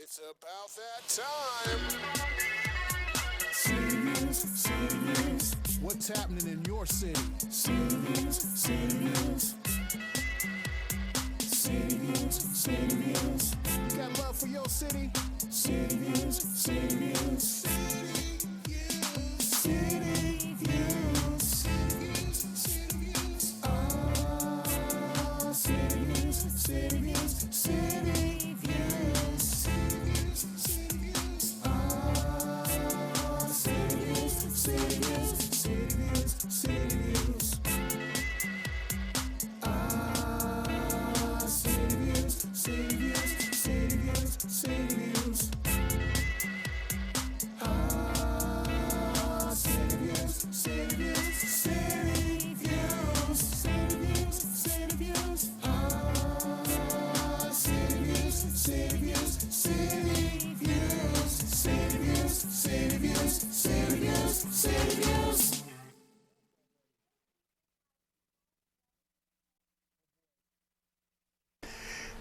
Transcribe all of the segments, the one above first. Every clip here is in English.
It's about that time. City News. What's happening in your city? City News. You got love for your city? City News. City Views. Oh, City News. City Views.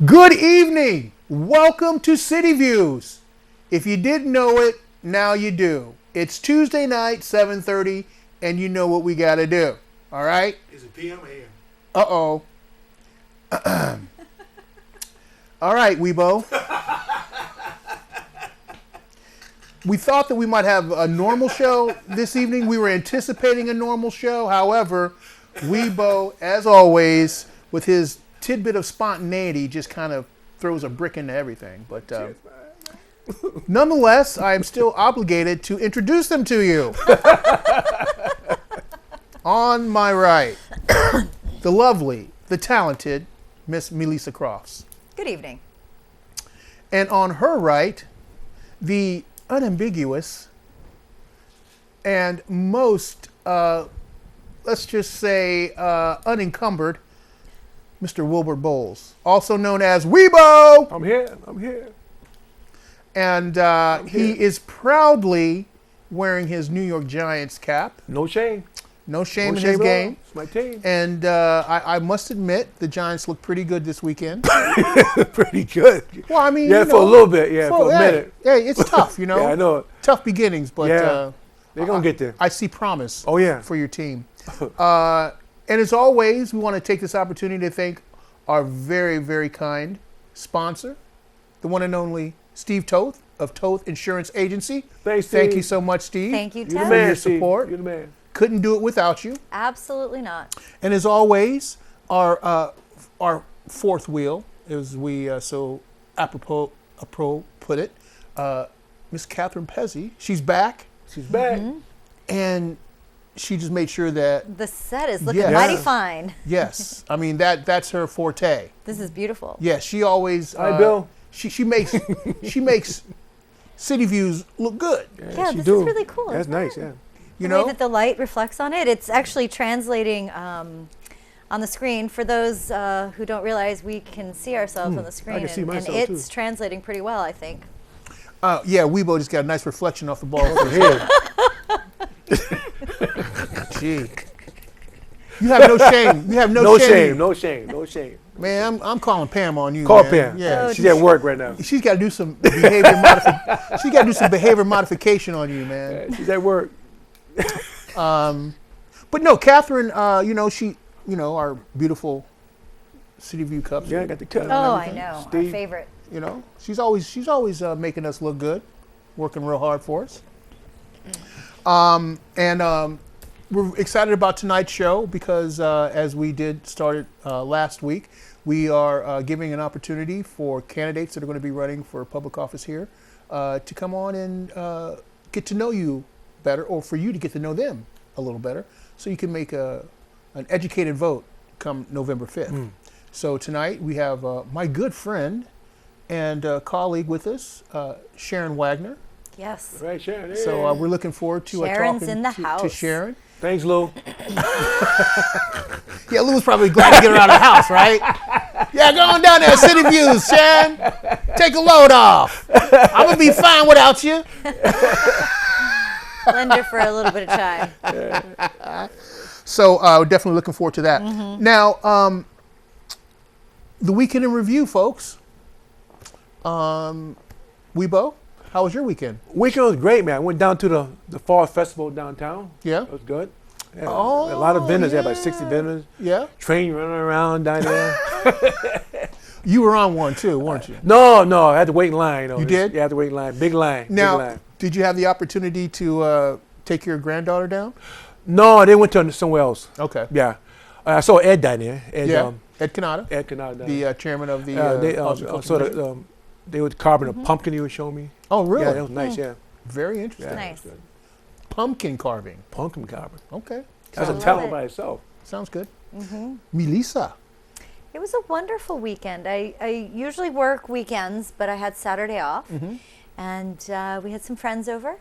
Good evening. Welcome to City Views. If you didn't know it, now you do. It's Tuesday night, 7:30, and you know what we got to do. All right? Is it PM or AM? Uh-oh. All right, Weebo. We thought that we might have a normal show this evening. We were anticipating a normal show. However, Weebo, as always, with his tidbit of spontaneity, just kind of throws a brick into everything. But nonetheless, I am still obligated to introduce them to you. On my right, the lovely, the talented Miss Melissa Crofts. Good evening. And on her right, the unambiguous and most, let's just say, unencumbered Mr. Wilbert Bowles, also known as Weebo. I'm here. And he is proudly wearing his New York Giants cap. No shame. No shame in his game. It's my team. And I must admit, the Giants look pretty good this weekend. Pretty good. Well, I mean, yeah, for a little bit. Yeah, for a minute. Hey, it's tough, you know. Yeah, I know it. Tough beginnings, but Yeah. They're going to get there. I see promise. Oh, yeah. For your team. And as always, we want to take this opportunity to thank our very, very kind sponsor, the one and only Steve Toth of Toth Insurance Agency. Thanks, Thank Steve. you so much, Steve. Thank you, You're the Ted. man, your Steve. support. You're the man. Couldn't do it without you. Absolutely not. And as always, our fourth wheel, as we so apropos put it, Miss Catherine Pezzi. She's back, She's back. Mm-hmm. and she just made sure that The set is looking Yeah. mighty Yeah. fine. yes, I mean that's her forte. This is beautiful. Yeah, she always Hi, Bill. She makes City Views look good. Yeah, she this do. is really cool. That's isn't nice, it? yeah. You The way know, that the light reflects on it, it's actually translating on the screen. For those who don't realize, we can see ourselves on the screen, can see and myself, it's too. translating pretty well, I think. yeah, Weebo just got a nice reflection off the ball of her head. Gee, you have no shame. You have No shame. shame. No shame. Man, I'm calling Pam on you. Call man. Pam. Yeah, Oh, She's at work right now. she's got to do some behavior modification. She got to do some behavior modification on you, man. She's at work. But no, Catherine, our beautiful City View Cups. Yeah, I got the cut. Oh, I know. Our Steve. favorite. You know, she's always making us look good, working real hard for us. We're excited about tonight's show because as we did start last week, we are giving an opportunity for candidates that are going to be running for public office here to come on and get to know you better, or for you to get to know them a little better, so you can make an educated vote come November 5th. So tonight we have my good friend and colleague with us, Sharon Waagner. Yes. Right, Sharon. So we're looking forward to Sharon's talking in the to house. Sharon. Thanks, Lou. Yeah, Lou's probably glad to get her out of the house, right? Yeah, go on down there, City Views, Sharon. Take a load off. I'm going to be fine without you. Lend her for a little bit of chai. So we're definitely looking forward to that. Now, the weekend in review, folks. Weibo, how was your weekend? Weekend was great, man. I went down to the fall festival downtown. Yeah. It was good. Yeah, Oh, a lot of vendors. There, yeah. about 60 vendors. Yeah. Train running around down there. You were on one too, weren't you? No, I had to wait in line. You did? Yeah, I had to wait in line. Big line. Now, big line. did you have the opportunity to take your granddaughter down? No, they went to somewhere else. Okay. Yeah. I saw Ed down there. Ed, Yeah. Ed Canada, Ed Canada down the there. chairman of the They, Arts and Culture sort Commission. of, they were carving a pumpkin he was showing me. Oh, really? Yeah, that was nice, yeah. Very interesting. Yeah, Nice. it was good. Pumpkin carving. Pumpkin carving. Okay. That's I a love talent it. by itself. Sounds good. Melissa. It was a wonderful weekend. I usually work weekends, but I had Saturday off. And we had some friends over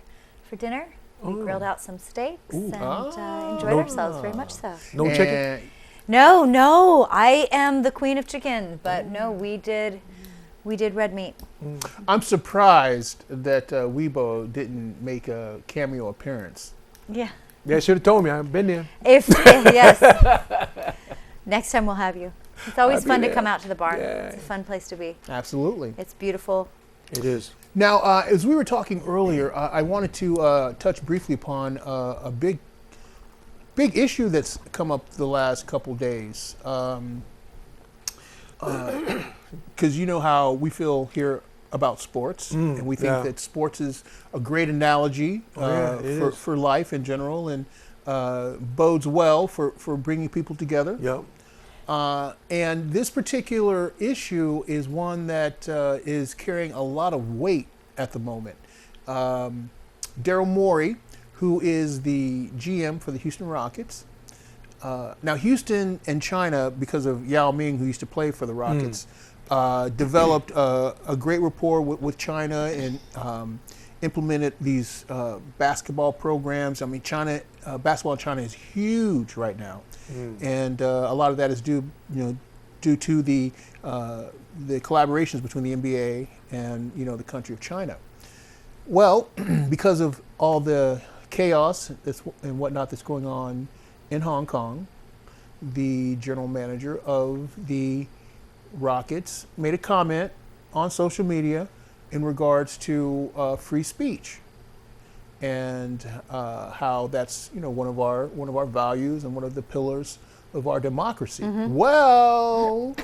for dinner. We grilled out some steaks and enjoyed ourselves very much so. No chicken? And No, I am the queen of chicken, but no, we did red meat. I'm surprised that Weibo didn't make a cameo appearance. Yeah. They should have told me. I've been there. Yes. Next time we'll have you. It's always I'll be fun to there. come out to the barn. Yeah. It's a fun place to be. Absolutely. It's beautiful. It is. Now, as we were talking earlier, I wanted to touch briefly upon a big issue that's come up the last couple days. Because you know how we feel here about sports, and we think that sports is a great analogy it is. for life in general, and bodes well for bringing people together. Yep. And this particular issue is one that is carrying a lot of weight at the moment. Daryl Morey, who is the GM for the Houston Rockets. Now, Houston and China, because of Yao Ming, who used to play for the Rockets, developed a great rapport with China and implemented these basketball programs. I mean, basketball in China is huge right now, and a lot of that is due to the collaborations between the NBA and the country of China. Well, because of all the chaos and whatnot that's going on in Hong Kong, the general manager of the Rockets made a comment on social media in regards to free speech and how that's one of our values and one of the pillars of our democracy. Well,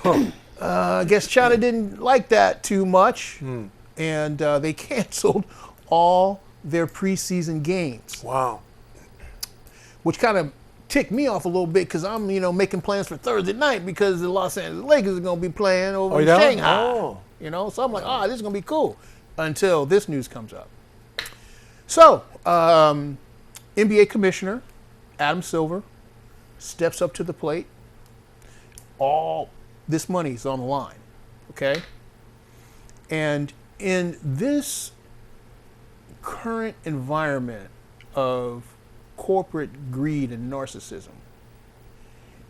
I guess China didn't like that too much, and they canceled all their preseason games. Wow. Which kind of ticked me off a little bit because I'm making plans for Thursday night because the Los Angeles Lakers are going to be playing over in Shanghai. Oh. So I'm like, this is going to be cool until this news comes up. So NBA Commissioner Adam Silver steps up to the plate. All this money is on the line, okay? And in this current environment of corporate greed and narcissism,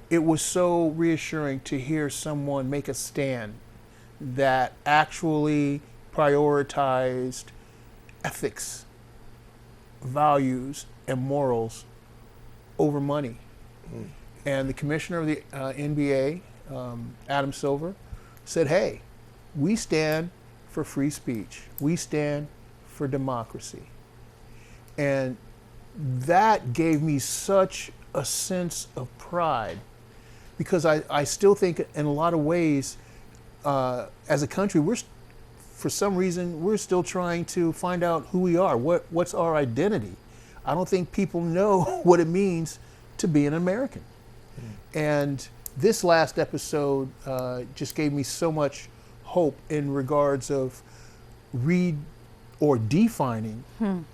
it was so reassuring to hear someone make a stand that actually prioritized ethics, values, and morals over money. And the commissioner of the NBA, Adam Silver, said, hey, we stand for free speech. We stand for democracy. And that gave me such a sense of pride because I still think in a lot of ways, as a country, for some reason, we're still trying to find out who we are, what's our identity. I don't think people know what it means to be an American. And this last episode just gave me so much hope in regards of defining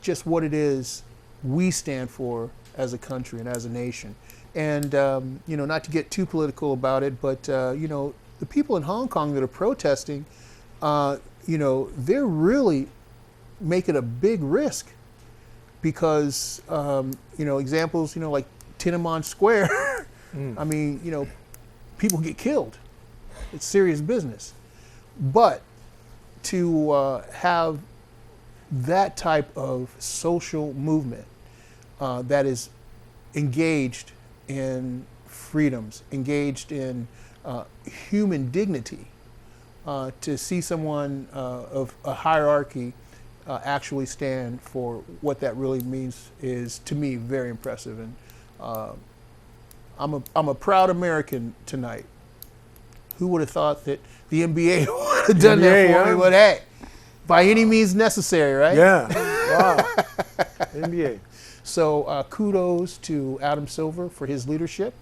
just what it is we stand for as a country and as a nation. And, not to get too political about it, but, the people in Hong Kong that are protesting, they're really making a big risk because, examples, like Tiananmen Square, I mean, people get killed. It's serious business. But to have that type of social movement that is engaged in freedoms, engaged in human dignity, to see someone of a hierarchy actually stand for what that really means is, to me, very impressive. And I'm a proud American tonight. Who would have thought that the NBA would have done that for me? But hey, by any means necessary, right? Yeah. Wow. NBA. So kudos to Adam Silver for his leadership,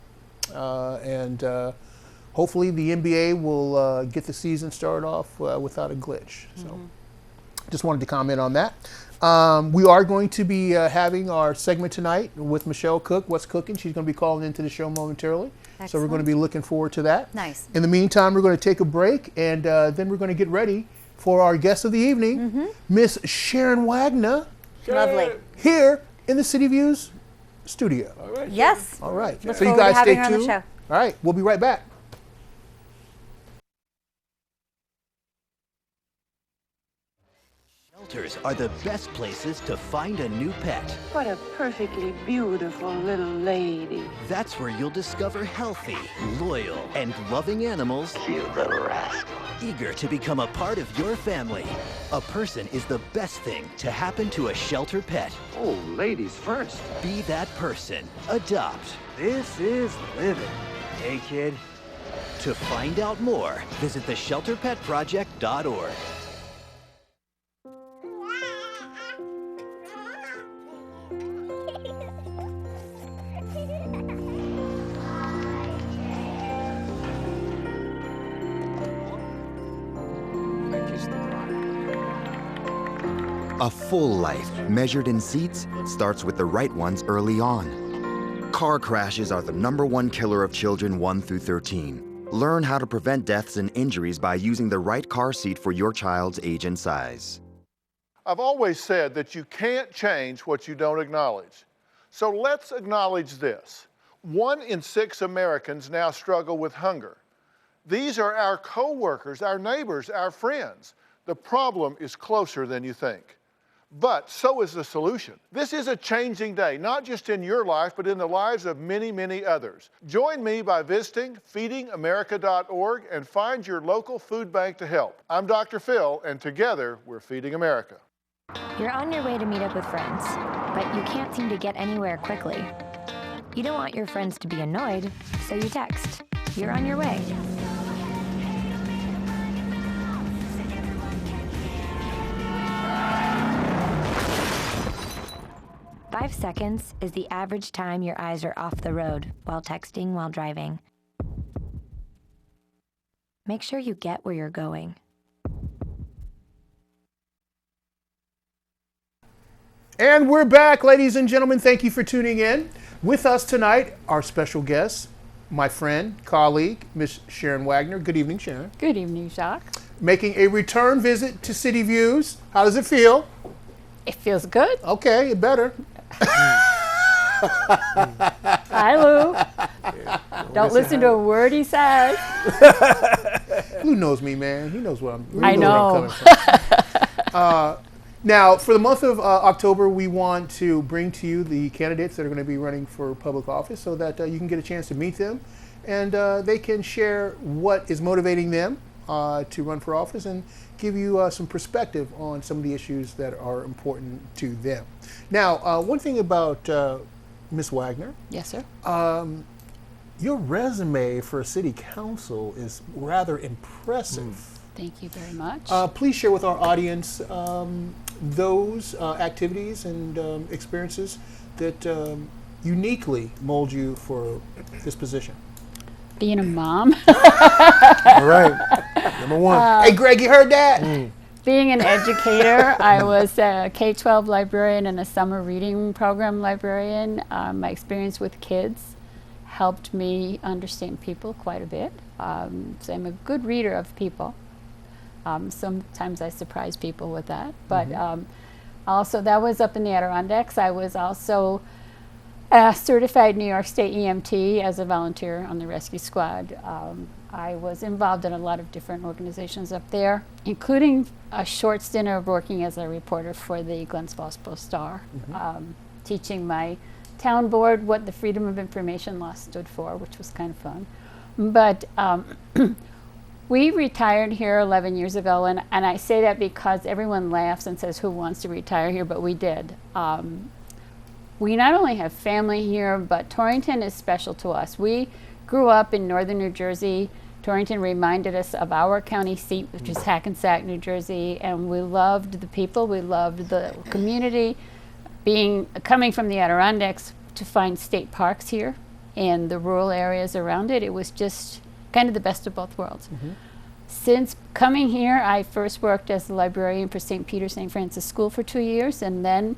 and hopefully the NBA will get the season started off without a glitch. So just wanted to comment on that. We are going to be having our segment tonight with Michelle Cook, What's Cooking. She's going to be calling into the show momentarily. Excellent. So we're going to be looking forward to that. Nice. In the meantime, we're going to take a break, and then we're going to get ready for our guest of the evening, Miss Sharon Waagner. Lovely. Here in the City Views studio. All right. Yes. All right. Look So you forward to guys having stay her on the tuned. show. All right. We'll be right back. Shelters are the best places to find a new pet. What a perfectly beautiful little lady. That's where you'll discover healthy, loyal, and loving animals. You little rascal. Eager to become a part of your family. A person is the best thing to happen to a shelter pet. Oh, ladies first. Be that person. Adopt. This is living. Hey, kid. To find out more, visit theshelterpetproject.org. A full life, measured in seats, starts with the right ones early on. Car crashes are the #1 killer of children 1 through 13. Learn how to prevent deaths and injuries by using the right car seat for your child's age and size. I've always said that you can't change what you don't acknowledge. So let's acknowledge this. 1 in 6 Americans now struggle with hunger. These are our co-workers, our neighbors, our friends. The problem is closer than you think. But so is the solution. This is a changing day, not just in your life, but in the lives of many, many others. Join me by visiting feedingamerica.org and find your local food bank to help. I'm Dr. Phil, and together we're Feeding America. You're on your way to meet up with friends, but you can't seem to get anywhere quickly. You don't want your friends to be annoyed, so you text. You're on your way. Five seconds is the average time your eyes are off the road while texting while driving. Make sure you get where you're going. And we're back, ladies and gentlemen. Thank you for tuning in. With us tonight, our special guest, my friend, colleague, Miss Sharon Waagner. Good evening, Sharon. Good evening, Jacques. Making a return visit to City Views. How does it feel? It feels good. Okay, it better. Hi, Lou. Don't listen to a word he says. Lou knows me, man. He knows where I'm, I know. where I'm coming from. Now, for the month of October, we want to bring to you the candidates that are going to be running for public office so that you can get a chance to meet them and they can share what is motivating them to run for office and give you some perspective on some of the issues that are important to them. Now, one thing about Ms. Waagner. Yes, sir. Your resume for city council is rather impressive. Thank you very much. Please share with our audience those activities and experiences that uniquely mold you for this position. Being a mom. All right. Number one. Hey, Greg, you heard that? Being an educator, I was a K-12 librarian and a summer reading program librarian. My experience with kids helped me understand people quite a bit. So I'm a good reader of people. Sometimes I surprise people with that. But also, that was up in the Adirondacks. I was also a certified New York State EMT as a volunteer on the rescue squad. I was involved in a lot of different organizations up there, including a short stint of working as a reporter for the Glens Falls Post-Star, teaching my town board what the Freedom of Information Law stood for, which was kind of fun. But We retired here 11 years ago, and I say that because everyone laughs and says, who wants to retire here? But we did. We not only have family here, but Torrington is special to us. We grew up in northern New Jersey. Torrington reminded us of our county seat, which is Hackensack, New Jersey, and we loved the people, we loved the community. Coming from the Adirondacks to find state parks here and the rural areas around it, it was just kind of the best of both worlds. Since coming here, I first worked as a librarian for St. Peter St. Francis School for 2 years, and then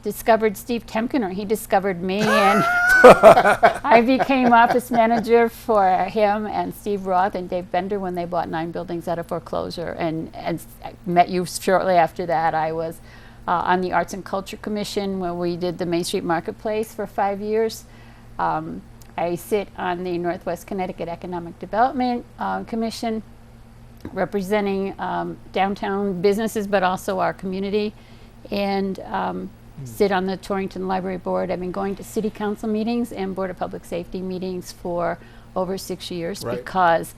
discovered Steve Temkiner. He discovered me, and I became office manager for him and Steve Roth and Dave Bender when they bought 9 buildings out of foreclosure. And I met you shortly after that. I was on the Arts and Culture Commission where we did the Main Street Marketplace for 5 years. I sit on the Northwest Connecticut Economic Development Commission, representing downtown businesses, but also our community, and sit on the Torrington Library Board. I've been going to City Council meetings and Board of Public Safety meetings for over 6 years because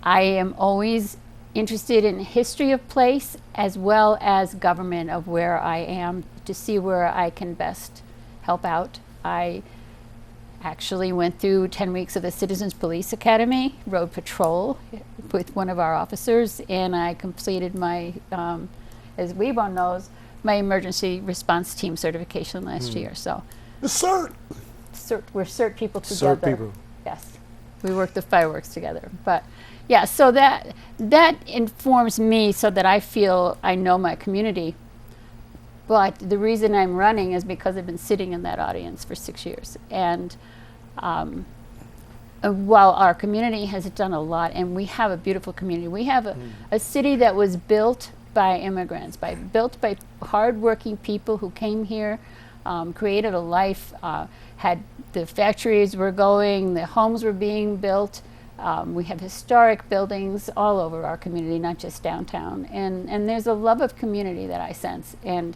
I am always interested in history of place as well as government of where I am to see where I can best help out. I actually went through 10 weeks of the Citizens Police Academy, road patrol with one of our officers, and I completed my, as Weebo knows, my emergency response team certification last year. So the CERT. We're CERT people together. CERT people. Yes, we work the fireworks together. But yeah, so that informs me so that I feel I know my community. But the reason I'm running is because I've been sitting in that audience for 6 years. And while our community has done a lot, and we have a beautiful community, we have a city that was built by immigrants, built by hardworking people who came here, created a life, had the factories were going, the homes were being built. We have historic buildings all over our community, not just downtown. And there's a love of community that I sense. And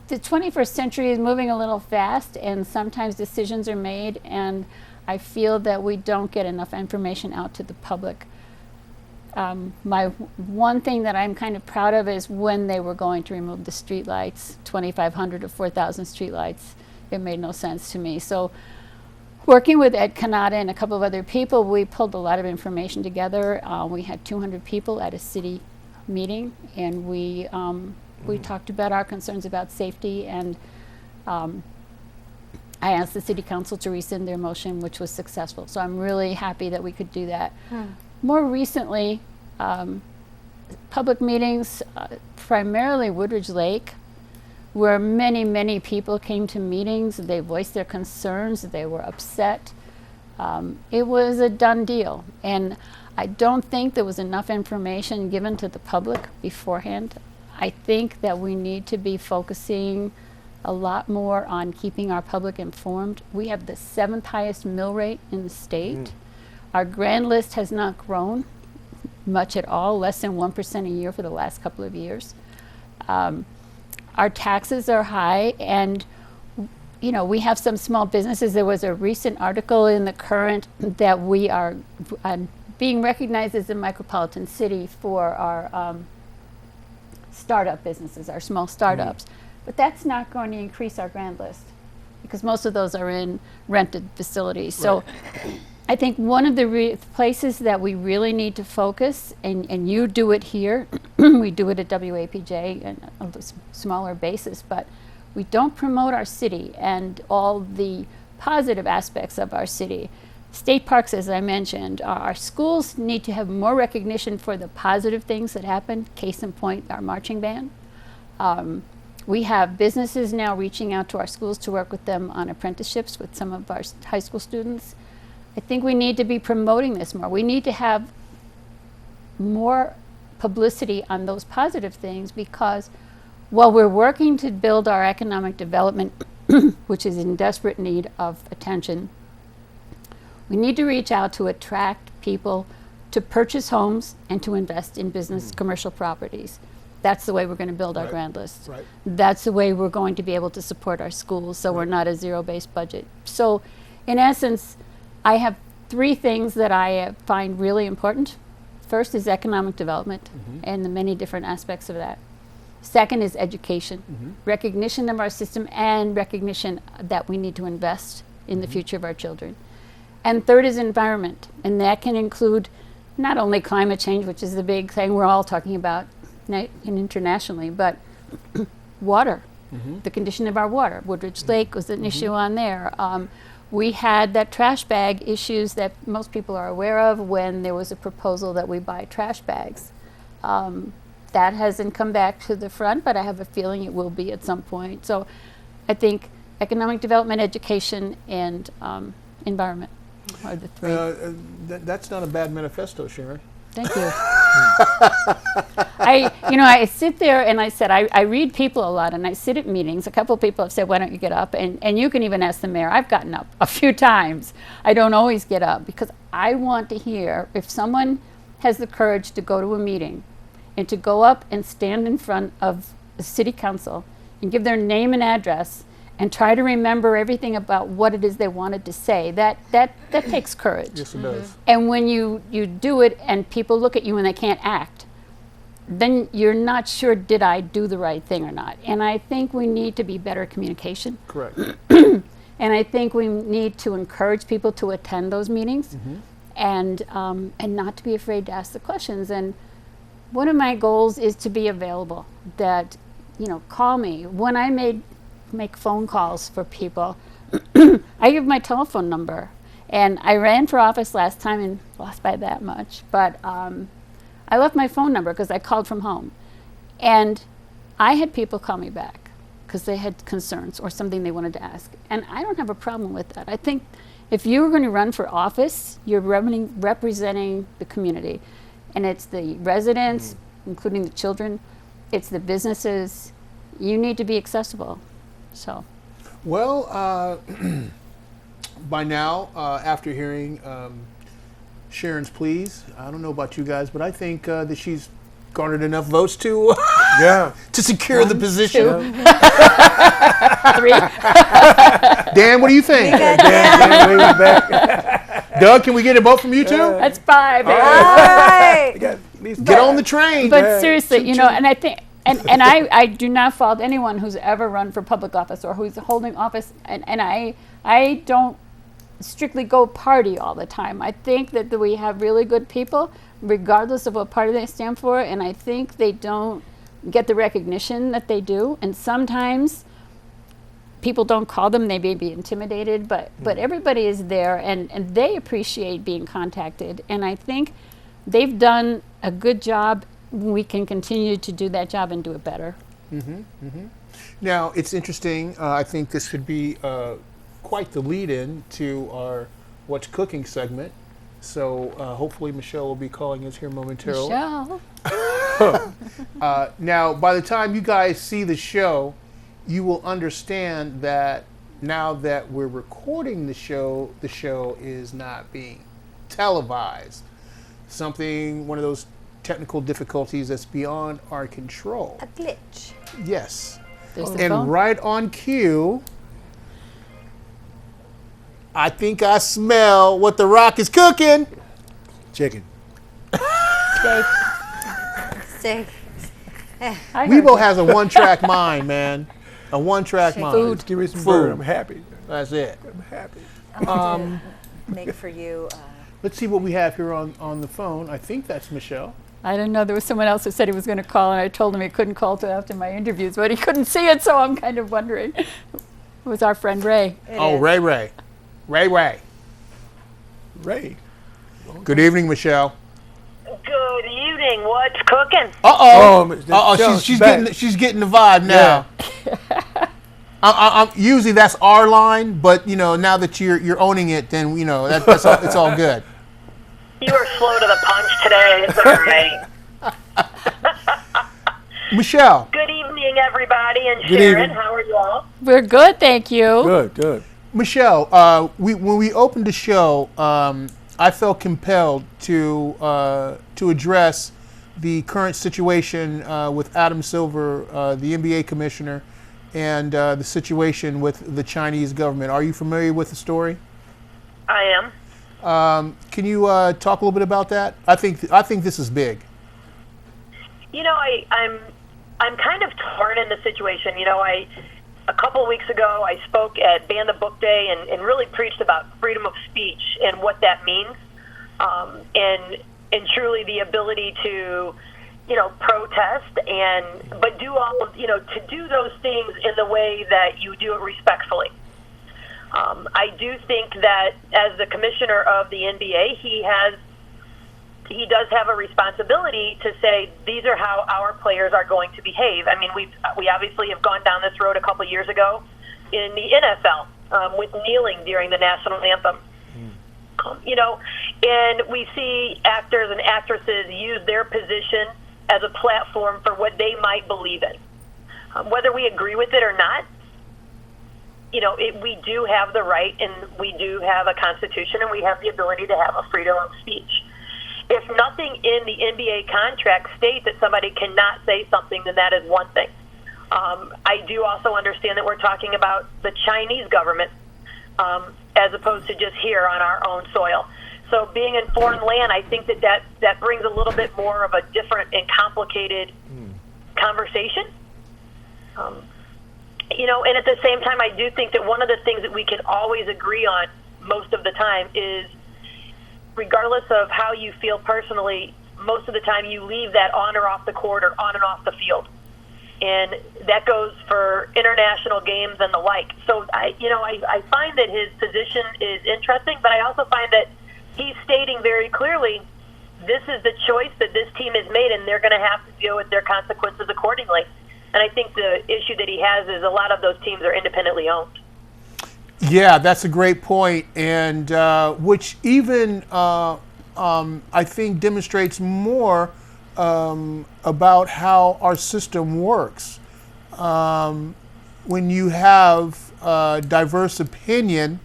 the 21st century is moving a little fast, and sometimes decisions are made, and I feel that we don't get enough information out to the public. My one thing that I'm kind of proud of is when they were going to remove the streetlights, 2,500 or 4,000 streetlights. It made no sense to me. So working with Ed Kanata and a couple of other people, we pulled a lot of information together. We had 200 people at a city meeting, and we talked about our concerns about safety, and I asked the City Council to rescind their motion, which was successful. So I'm really happy that we could do that. More recently, public meetings, primarily Woodridge Lake, where many, many people came to meetings. They voiced their concerns. They were upset. It was a done deal. And I don't think there was enough information given to the public beforehand. I think that we need to be focusing a lot more on keeping our public informed. We have the 7th highest mill rate in the state. Our grand list has not grown much at all, less than 1% a year for the last couple of years. Our taxes are high, and you know, we have some small businesses. There was a recent article in the Current that we are being recognized as a micropolitan city for our startup businesses, our small startups. But that's not going to increase our grand list because most of those are in rented facilities. So I think one of the places that we really need to focus, and you do it here, we do it at WAPJ on a smaller basis, but we don't promote our city and all the positive aspects of our city. State parks, as I mentioned, our schools need to have more recognition for the positive things that happen. Case in point, our marching band. We have businesses now reaching out to our schools to work with them on apprenticeships with some of our high school students. I think we need to be promoting this more. We need to have more publicity on those positive things because while we're working to build our economic development, which is in desperate need of attention, we need to reach out to attract people to purchase homes and to invest in business commercial properties. That's the way we're going to build our grand list. That's the way we're going to be able to support our schools so we're not a zero-based budget. So in essence, I have three things that I find really important. First is economic development and the many different aspects of that. Second is education, recognition of our system and recognition that we need to invest in the future of our children. And third is environment, and that can include not only climate change, which is the big thing we're all talking about internationally, but water, the condition of our water. Woodridge Lake was an issue on there. We had that trash bag issues that most people are aware of when there was a proposal that we buy trash bags. That hasn't come back to the front, but I have a feeling it will be at some point. So I think economic development, education, and environment are the three. That's not a bad manifesto, Sharon. Thank you. I sit there and I said, I read people a lot and I sit at meetings. A couple of people have said, why don't you get up? And you can even ask the mayor. I've gotten up a few times. I don't always get up because I want to hear if someone has the courage to go to a meeting and to go up and stand in front of the city council and give their name and address and try to remember everything about what it is they wanted to say. That takes courage. Yes, it does. And when you do it and people look at you and they can't act, then you're not sure, did I do the right thing or not? And I think we need to be better at communication. Correct. And I think we need to encourage people to attend those meetings and not to be afraid to ask the questions. And one of my goals is to be available, that, call me. When I make phone calls for people, I give my telephone number. And I ran for office last time and lost by that much, but I left my phone number because I called from home. And I had people call me back because they had concerns or something they wanted to ask. And I don't have a problem with that. I think if you're going to run for office, you're representing the community. And it's the residents, including the children, it's the businesses. You need to be accessible. So, well, by now, after hearing Sharon's pleas, I don't know about you guys, but I think that she's garnered enough votes to to secure the position. 3. Dan, what do you think? Dan. Doug, can we get a vote from you too? That's 5. All right. Get on the train. But seriously, and I think, and I do not fault anyone who's ever run for public office or who's holding office, and I don't strictly go party all the time. I think that we have really good people, regardless of what party they stand for, and I think they don't get the recognition that they do, and sometimes people don't call them, they may be intimidated, but everybody is there, and they appreciate being contacted, and I think they've done a good job. We can continue to do that job and do it better. Now, it's interesting. I think this could be quite the lead-in to our What's Cooking segment. So hopefully Michelle will be calling us here momentarily. Michelle. Now, by the time you guys see the show, you will understand that now that we're recording the show is not being televised. One of those technical difficulties that's beyond our control. A glitch. Yes. And phone. Right on cue, I think I smell what The Rock is cooking. Chicken. Steak. Weibo has a one-track mind, man. A one-track mind. Food. Give me some food. I'm happy. That's it. I'm happy. I'm make for you. Let's see what we have here on the phone. I think that's Michelle. I don't know. There was someone else who said he was going to call, and I told him he couldn't call till after my interviews, but he couldn't see it, so I'm kind of wondering. It was our friend Ray. Ray. Ray. Good evening, Michelle. Good evening. What's cooking? She's getting the vibe now. Usually that's our line, but now that you're owning it, then that's all, it's all good. You were slow to the punch today. It's all right. Michelle. Good evening, everybody, and Sharon. How are you all? We're good, thank you. Good. Michelle, when we opened the show, I felt compelled to address the current situation with Adam Silver, the NBA commissioner, and the situation with the Chinese government. Are you familiar with the story? I am. Can you talk a little bit about that? I think this is big. You know, I'm kind of torn in the situation. You know, a couple of weeks ago, I spoke at Ban the Book Day and really preached about freedom of speech and what that means, and truly the ability to, you know, protest but do all, you know, to do those things in the way that you do it respectfully. I do think that as the commissioner of the NBA, he does have a responsibility to say these are how our players are going to behave. I mean, we obviously have gone down this road a couple years ago in the NFL with kneeling during the national anthem. You know, and we see actors and actresses use their position as a platform for what they might believe in. Whether we agree with it or not, you know, we do have the right, and we do have a constitution, and we have the ability to have a freedom of speech. If nothing in the NBA contract states that somebody cannot say something, then that is one thing. I do also understand that we're talking about the Chinese government as opposed to just here on our own soil. So being in foreign land, I think that brings a little bit more of a different and complicated conversation. You know, and at the same time, I do think that one of the things that we can always agree on most of the time is, regardless of how you feel personally, most of the time you leave that on or off the court or on and off the field. And that goes for international games and the like. So, I find that his position is interesting, but I also find that he's stating very clearly, this is the choice that this team has made, and they're going to have to deal with their consequences accordingly. And I think the issue that he has is a lot of those teams are independently owned. Yeah, that's a great point, and which even I think demonstrates more about how our system works. When you have diverse opinion,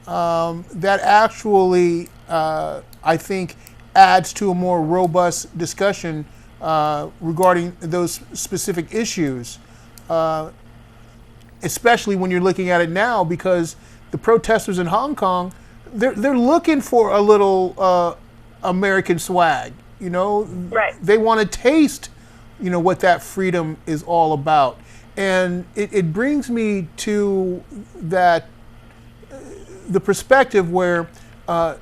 that actually, I think, adds to a more robust discussion regarding those specific issues. Especially when you're looking at it now, because the protesters in Hong Kong, they're looking for a little American swag, you know. Right. They want to taste, you know, what that freedom is all about. And it brings me to that, the perspective where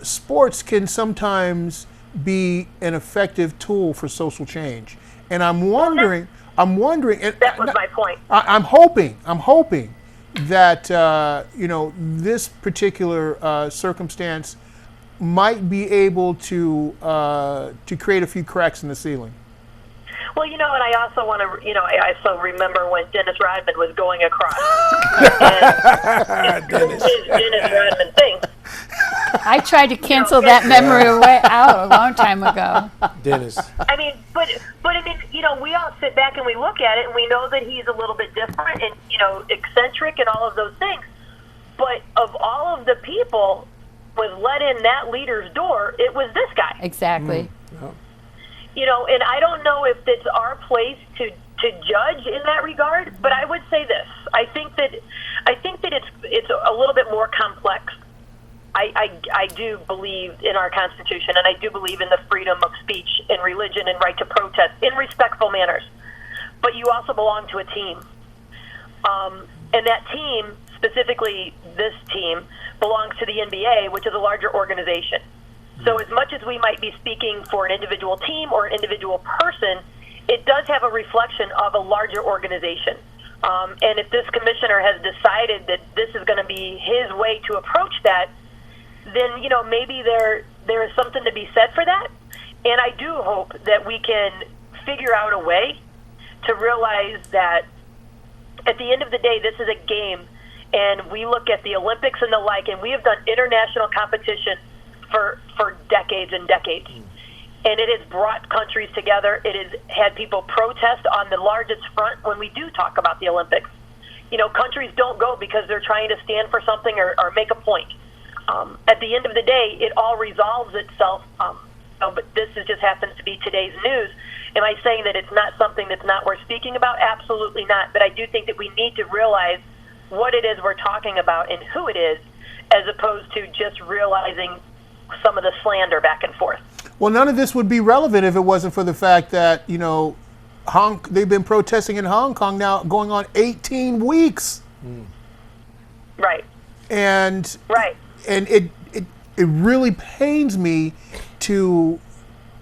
sports can sometimes be an effective tool for social change. And I'm wondering, and that was my point. I'm hoping that this particular circumstance might be able to create a few cracks in the ceiling. Well, you know, and I also want to, I also remember when Dennis Rodman was going across. and his Dennis Rodman thing. I tried to cancel that memory out a long time ago. Dennis. I mean, but I mean, we all sit back and we look at it and we know that he's a little bit different and, eccentric and all of those things. But of all of the people was let in that leader's door, it was this guy. Exactly. And I don't know if it's our place to judge in that regard, but I would say this. I think that it's a little bit more complex. I do believe in our Constitution, and I do believe in the freedom of speech and religion and right to protest in respectful manners. But you also belong to a team. And that team, specifically this team, belongs to the NBA, which is a larger organization. So as much as we might be speaking for an individual team or an individual person, it does have a reflection of a larger organization. And if this commissioner has decided that this is going to be his way to approach that, then, maybe there is something to be said for that. And I do hope that we can figure out a way to realize that at the end of the day, this is a game, and we look at the Olympics and the like, and we have done international competition for decades and decades. And it has brought countries together. It has had people protest on the largest front when we do talk about the Olympics. Countries don't go because they're trying to stand for something or make a point. At the end of the day, it all resolves itself. But this just happens to be today's news. Am I saying that it's not something that's not worth speaking about? Absolutely not. But I do think that we need to realize what it is we're talking about and who it is, as opposed to just realizing some of the slander back and forth. Well, none of this would be relevant if it wasn't for the fact that, you know, they've been protesting in Hong Kong now going on 18 weeks. Right. And right. And it really pains me to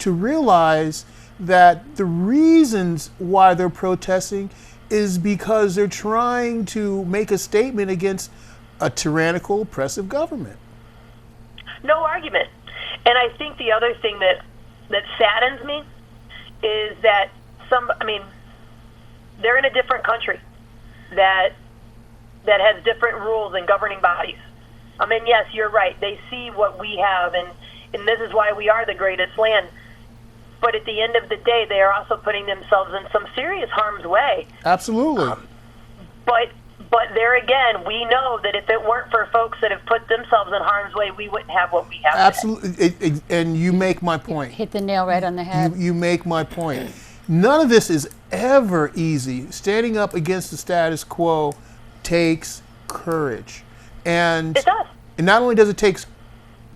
realize that the reasons why they're protesting is because they're trying to make a statement against a tyrannical, oppressive government. No argument. And I think the other thing that saddens me is that they're in a different country that has different rules and governing bodies. I mean, yes, you're right. They see what we have, and this is why we are the greatest land. But at the end of the day, they are also putting themselves in some serious harm's way. Absolutely. But there again, we know that if it weren't for folks that have put themselves in harm's way, we wouldn't have what we have. Absolutely. And you make my point. Hit the nail right on the head. You make my point. None of this is ever easy. Standing up against the status quo takes courage. And it does. And not only does it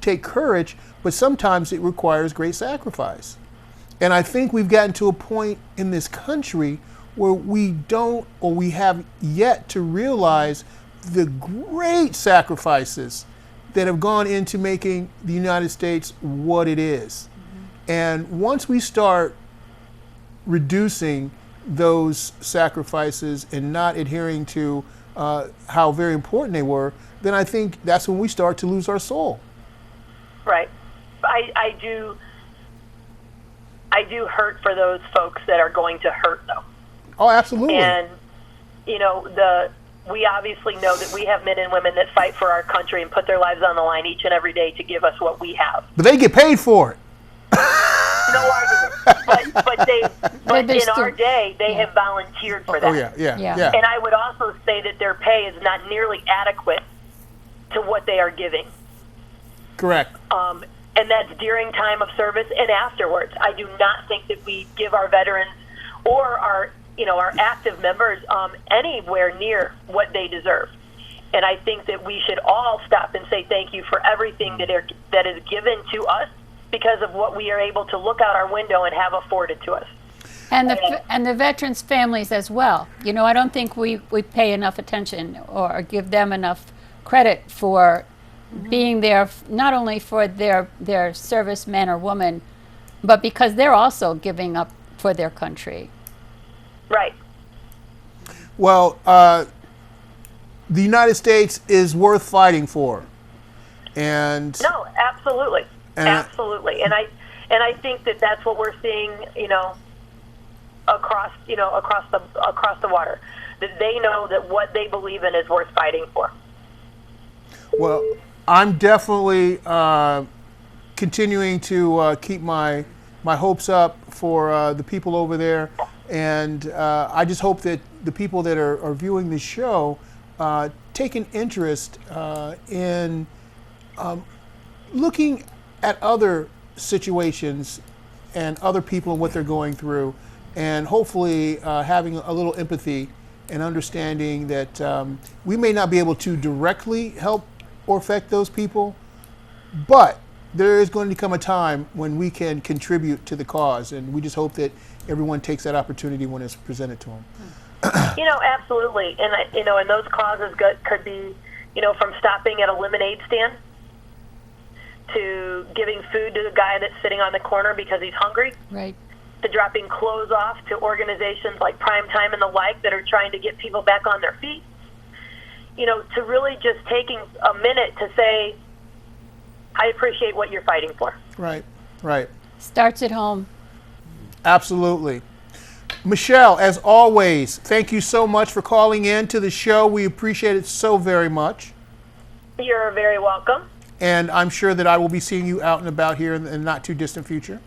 take courage, but sometimes it requires great sacrifice. And I think we've gotten to a point in this country where we have yet to realize the great sacrifices that have gone into making the United States what it is. And once we start reducing those sacrifices and not adhering to how very important they were, then I think that's when we start to lose our soul. Right. I do hurt for those folks that are going to hurt, though. Oh, absolutely. And, you know, we obviously know that we have men and women that fight for our country and put their lives on the line each and every day to give us what we have. But they get paid for it. No argument. But in our day, they have volunteered for that. Oh, yeah. And I would also say that their pay is not nearly adequate to what they are giving. Correct. And that's during time of service and afterwards. I do not think that we give our veterans or our active members anywhere near what they deserve. And I think that we should all stop and say thank you for everything that is given to us because of what we are able to look out our window and have afforded to us. And the veterans' families as well. You know, I don't think we pay enough attention or give them enough credit for being there, not only for their servicemen or women, but because they're also giving up for their country. Right. Well, the United States is worth fighting for. And no, absolutely. Absolutely. And I think that that's what we're seeing, across the water. That they know that what they believe in is worth fighting for. Well, I'm definitely continuing to keep my hopes up for the people over there, and I just hope that the people that are viewing this show take an interest in looking at other situations and other people and what they're going through, and hopefully having a little empathy and understanding that we may not be able to directly help or affect those people, but there is going to come a time when we can contribute to the cause, and we just hope that everyone takes that opportunity when it's presented to them. Absolutely, and those causes could be, from stopping at a lemonade stand to giving food to the guy that's sitting on the corner because he's hungry. Right. To dropping clothes off to organizations like Prime Time and the like that are trying to get people back on their feet. To really just taking a minute to say, I appreciate what you're fighting for. Right. Starts at home. Absolutely. Michelle, as always, thank you so much for calling in to the show. We appreciate it so very much. You're very welcome. And I'm sure that I will be seeing you out and about here in the not too distant future.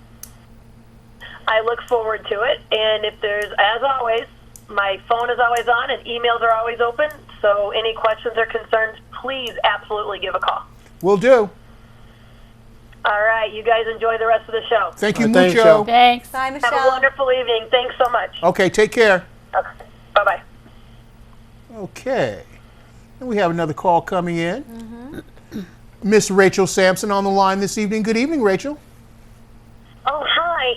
I look forward to it. And if there's, as always, my phone is always on and emails are always open. So any questions or concerns, please absolutely give a call. Will do. All right. You guys enjoy the rest of the show. Thank you, mucho. Thanks. Bye, Michelle. Have a wonderful evening. Thanks so much. Okay, take care. Okay. Bye-bye. Okay. And we have another call coming in. Miss Rachel Sampson on the line this evening. Good evening, Rachel. Oh, hi.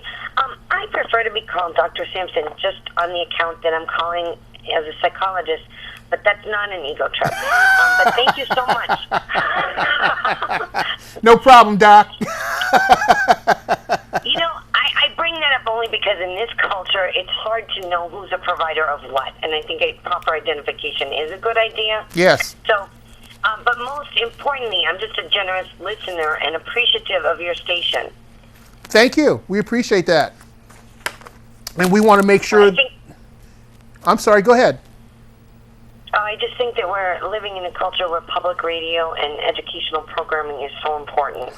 I prefer to be called Dr. Sampson just on the account that I'm calling as a psychologist, but that's not an ego trip. But thank you so much. No problem, Doc. You know, I bring that up only because in this culture, it's hard to know who's a provider of what, and I think a proper identification is a good idea. Yes. So, but most importantly, I'm just a generous listener and appreciative of your station. Thank you. We appreciate that. And we want to make sure... I'm sorry, go ahead. I just think that we're living in a culture where public radio and educational programming is so important.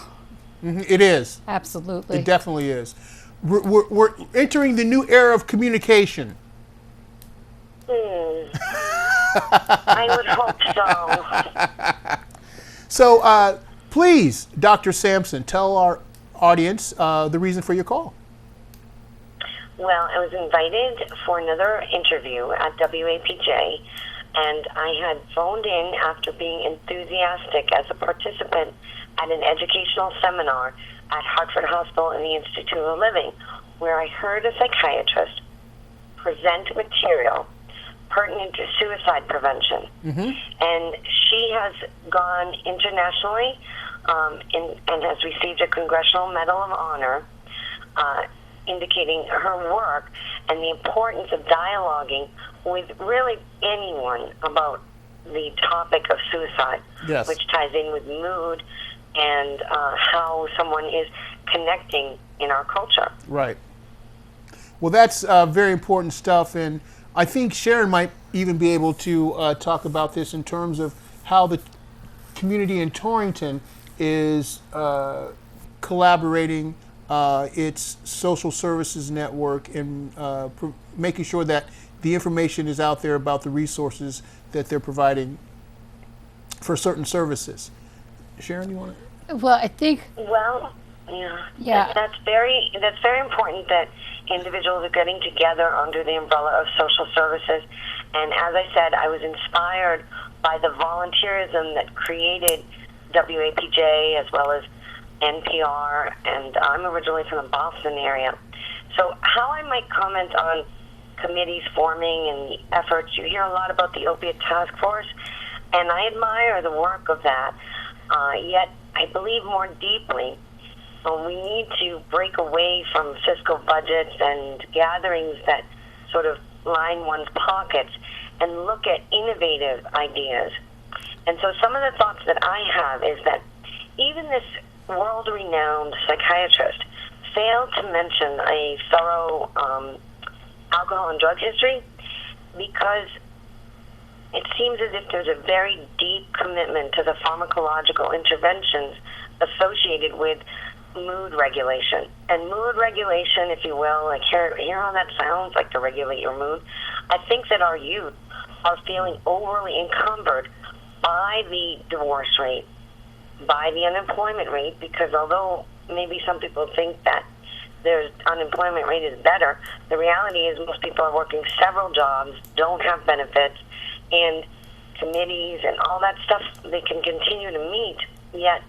It is. Absolutely. It definitely is. We're entering the new era of communication. I would hope so. So, please, Dr. Sampson, tell our audience the reason for your call. Well, I was invited for another interview at WAPJ, and I had phoned in after being enthusiastic as a participant at an educational seminar at Hartford Hospital and the Institute of Living, where I heard a psychiatrist present material pertinent to suicide prevention. And she has gone internationally and has received a Congressional Medal of Honor, indicating her work and the importance of dialoguing with really anyone about the topic of suicide, yes, which ties in with mood and how someone is connecting in our culture. Right. Well, that's very important stuff, and I think Sharon might even be able to talk about this in terms of how the community in Torrington is collaborating its social services network and making sure that the information is out there about the resources that they're providing for certain services. Sharon, you want to? Well, I think. Well, yeah. That's very important that individuals are getting together under the umbrella of social services. And as I said, I was inspired by the volunteerism that created WAPJ as well as NPR, and I'm originally from the Boston area. So how I might comment on committees forming and the efforts, you hear a lot about the Opiate Task Force, and I admire the work of that, yet I believe more deeply we need to break away from fiscal budgets and gatherings that sort of line one's pockets and look at innovative ideas. And so some of the thoughts that I have is that even this world-renowned psychiatrist failed to mention a thorough alcohol and drug history because it seems as if there's a very deep commitment to the pharmacological interventions associated with mood regulation. And mood regulation, if you will, like hear how that sounds, like to regulate your mood. I think that our youth are feeling overly encumbered by the divorce rate, by the unemployment rate, because although maybe some people think that their unemployment rate is better, the reality is most people are working several jobs, don't have benefits, and committees and all that stuff, they can continue to meet, yet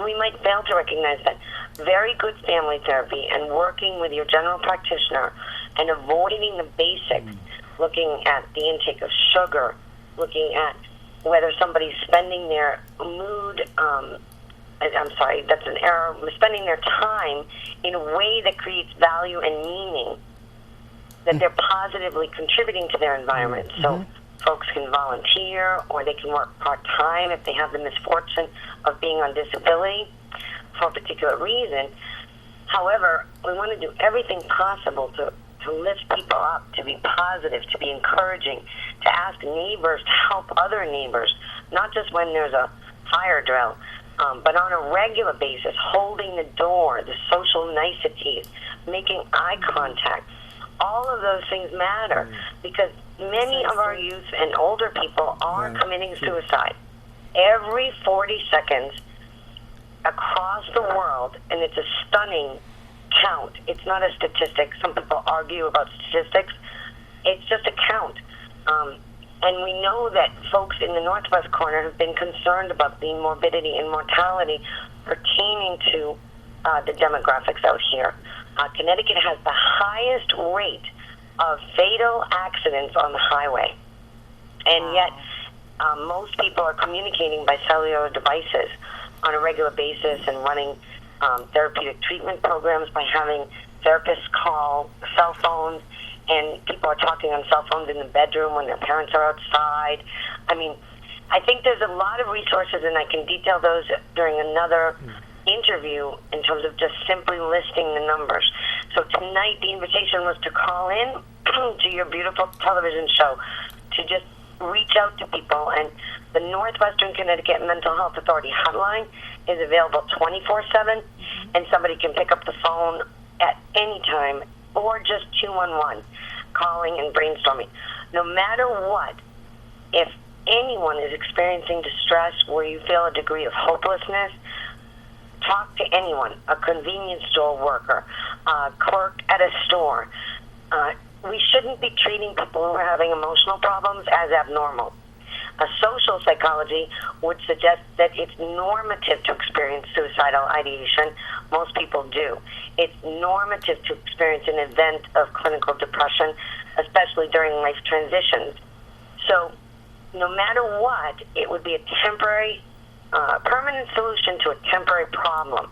we might fail to recognize that very good family therapy and working with your general practitioner and avoiding the basics, looking at the intake of sugar, looking at whether somebody's spending their that's an error, spending their time in a way that creates value and meaning, that they're positively contributing to their environment. So folks can volunteer or they can work part-time if they have the misfortune of being on disability for a particular reason. However, we want to do everything possible to lift people up, to be positive, to be encouraging, to ask neighbors to help other neighbors, not just when there's a fire drill, but on a regular basis, holding the door, the social niceties, making eye contact. All of those things matter because many of our youth and older people are committing suicide. Every 40 seconds across the world, and it's a stunning count. It's not a statistic. Some people argue about statistics. It's just a count. And we know that folks in the northwest corner have been concerned about the morbidity and mortality pertaining to the demographics out here. Connecticut has the highest rate of fatal accidents on the highway. And yet, most people are communicating by cellular devices on a regular basis and running therapeutic treatment programs by having therapists call cell phones, and people are talking on cell phones in the bedroom when their parents are outside. I mean, I think there's a lot of resources, and I can detail those during another interview in terms of just simply listing the numbers. So tonight the invitation was to call in to your beautiful television show, to just reach out to people. And the Northwestern Connecticut Mental Health Authority hotline is available 24/7, and somebody can pick up the phone at any time, or just 211, calling and brainstorming. No matter what, if anyone is experiencing distress where you feel a degree of hopelessness, talk to anyone, a convenience store worker, a clerk at a store. We shouldn't be treating people who are having emotional problems as abnormal. A social psychology would suggest that it's normative to experience suicidal ideation. Most people do. It's normative to experience an event of clinical depression, especially during life transitions. So no matter what, it would be a temporary, permanent solution to a temporary problem.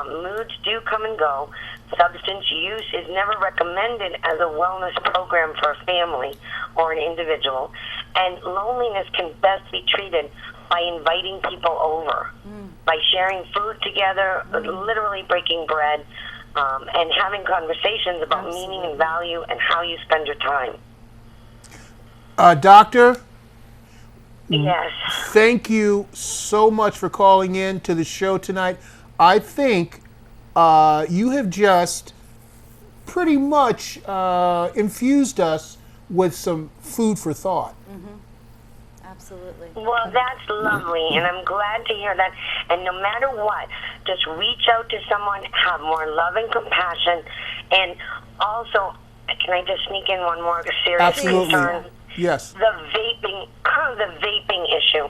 Moods do come and go. Substance use is never recommended as a wellness program for a family or an individual. And loneliness can best be treated by inviting people over, by sharing food together, literally breaking bread, and having conversations about meaning and value and how you spend your time. Doctor? Yes. Thank you so much for calling in to the show tonight. I think you have just pretty much infused us with some food for thought. Absolutely. Well, that's lovely, and I'm glad to hear that. And no matter what, just reach out to someone, have more love and compassion, and also, can I just sneak in one more serious concern? Yes. The vaping issue.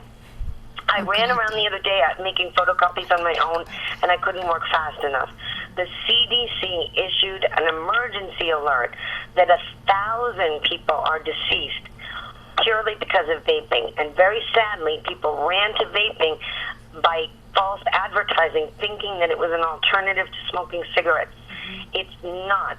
I ran around the other day making photocopies on my own, and I couldn't work fast enough. The CDC issued an emergency alert that 1,000 people are deceased purely because of vaping. And very sadly, people ran to vaping by false advertising, thinking that it was an alternative to smoking cigarettes. It's not.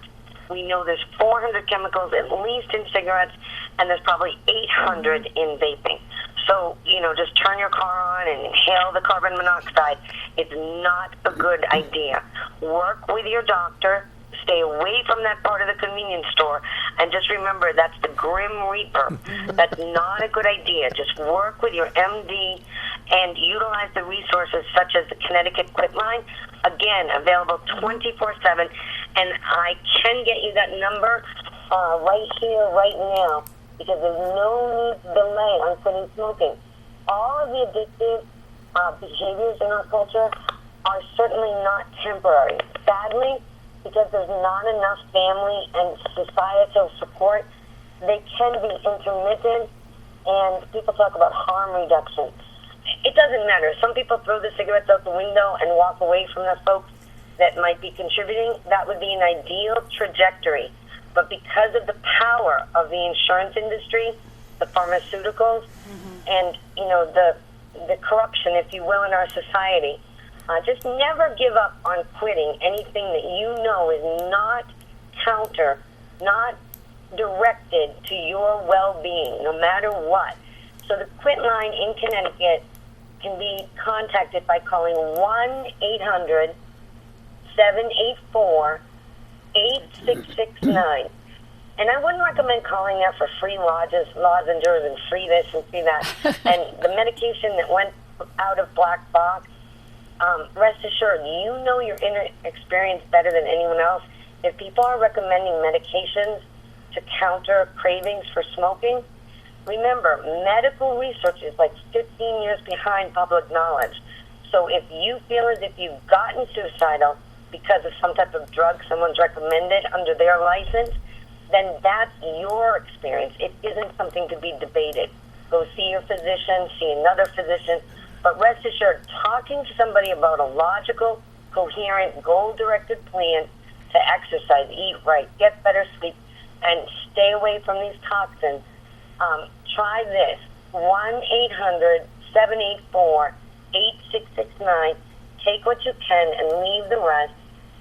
We know there's 400 chemicals at least in cigarettes, and there's probably 800 in vaping. So, just turn your car on and inhale the carbon monoxide. It's not a good idea. Work with your doctor. Stay away from that part of the convenience store. And just remember, that's the Grim Reaper. That's not a good idea. Just work with your MD and utilize the resources such as the Connecticut Quit Line. Again, available 24/7. And I can get you that number right here, right now, because there's no need to delay on quitting smoking. All of the addictive behaviors in our culture are certainly not temporary. Sadly, because there's not enough family and societal support, they can be intermittent, and people talk about harm reduction. It doesn't matter. Some people throw the cigarettes out the window and walk away from the folks that might be contributing. That would be an ideal trajectory. But because of the power of the insurance industry, the pharmaceuticals, and the corruption, if you will, in our society, just never give up on quitting anything that you know is not not directed to your well-being, no matter what. So the Quit Line in Connecticut can be contacted by calling 1-800-784-8669. And I wouldn't recommend calling there for free lozenges and free this and free that. And the medication that went out of black box, rest assured, you know your inner experience better than anyone else. If people are recommending medications to counter cravings for smoking, remember, medical research is like 15 years behind public knowledge. So if you feel as if you've gotten suicidal because of some type of drug someone's recommended under their license, then that's your experience. It isn't something to be debated. Go see your physician, see another physician, but rest assured, talking to somebody about a logical, coherent, goal-directed plan to exercise, eat right, get better sleep, and stay away from these toxins. Try this, 1-800-784-8669. Take what you can and leave the rest.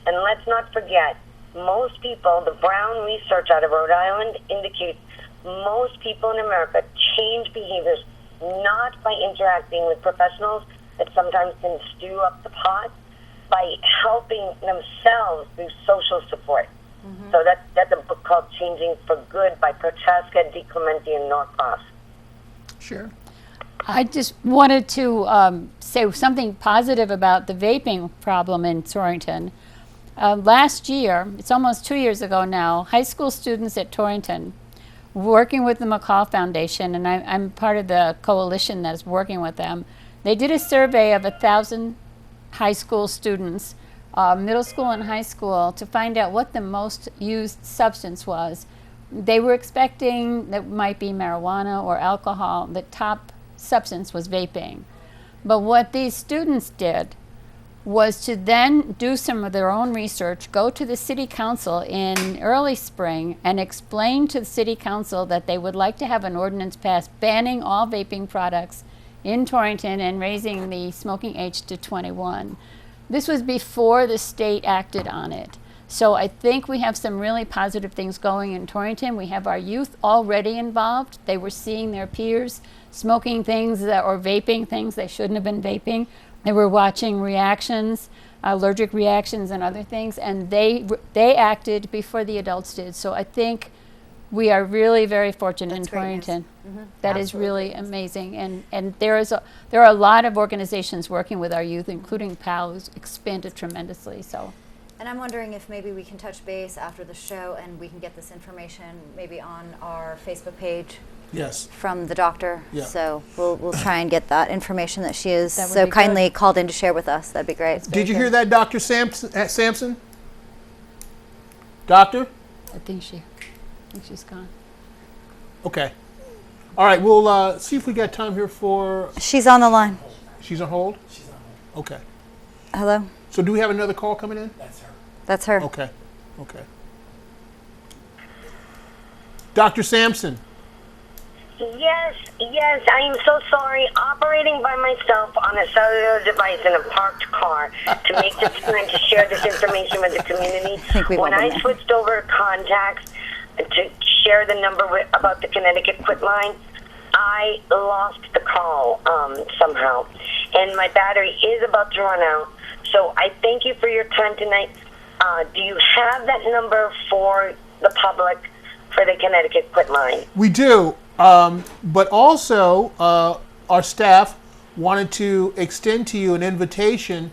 And let's not forget, most people, the Brown research out of Rhode Island indicates most people in America change behaviors not by interacting with professionals that sometimes can stew up the pot, by helping themselves through social support. Mm-hmm. So that's a book called Changing for Good by Prochaska, DiClemente, and Norcross. Sure. I just wanted to say something positive about the vaping problem in Torrington. Last year, it's almost 2 years ago now, high school students at Torrington, working with the McCall Foundation, and I'm part of the coalition that is working with them, they did a survey of 1,000 high school students, middle school and high school, to find out what the most used substance was. They were expecting that might be marijuana or alcohol. The top substance was vaping. But what these students did was to then do some of their own research, go to the city council in early spring and explain to the city council that they would like to have an ordinance passed banning all vaping products in Torrington and raising the smoking age to 21. This was before the state acted on it. So I think we have some really positive things going in Torrington. We have our youth already involved. They were seeing their peers smoking things or vaping things they shouldn't have been vaping. They were watching reactions, allergic reactions and other things, and they acted before the adults did. So I think we are really very fortunate in Torrington. Mm-hmm. That is really amazing. And there are a lot of organizations working with our youth, including PAL, who's expanded tremendously. So. And I'm wondering if maybe we can touch base after the show and we can get this information maybe on our Facebook page. Yes. From the doctor. Yeah. So we'll try and get that information that she is so kindly called in to share with us. That'd be great. Did you hear that, Dr. Sampson? Doctor? I think she's gone. Okay. All right, we'll see if we got time here for... She's on the line. She's on hold? She's on hold. Okay. Hello? So do we have another call coming in? That's her. Okay. Dr. Sampson. Yes, I am so sorry. Operating by myself on a cellular device in a parked car to make this time to share this information with the community. When I switched over to contacts to share the number about the Connecticut Quit line, I lost the call somehow. And my battery is about to run out. So I thank you for your time tonight. Do you have that number for the public for the Connecticut Quit line? We do. But also, our staff wanted to extend to you an invitation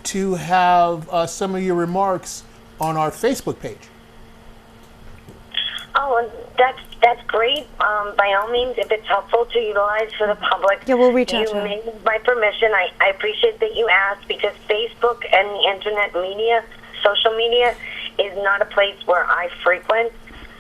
to have some of your remarks on our Facebook page. Oh, that's great. By all means, if it's helpful to utilize for the public, we'll reach out to you made my permission. I appreciate that you asked, because Facebook and the internet media, social media, is not a place where I frequent.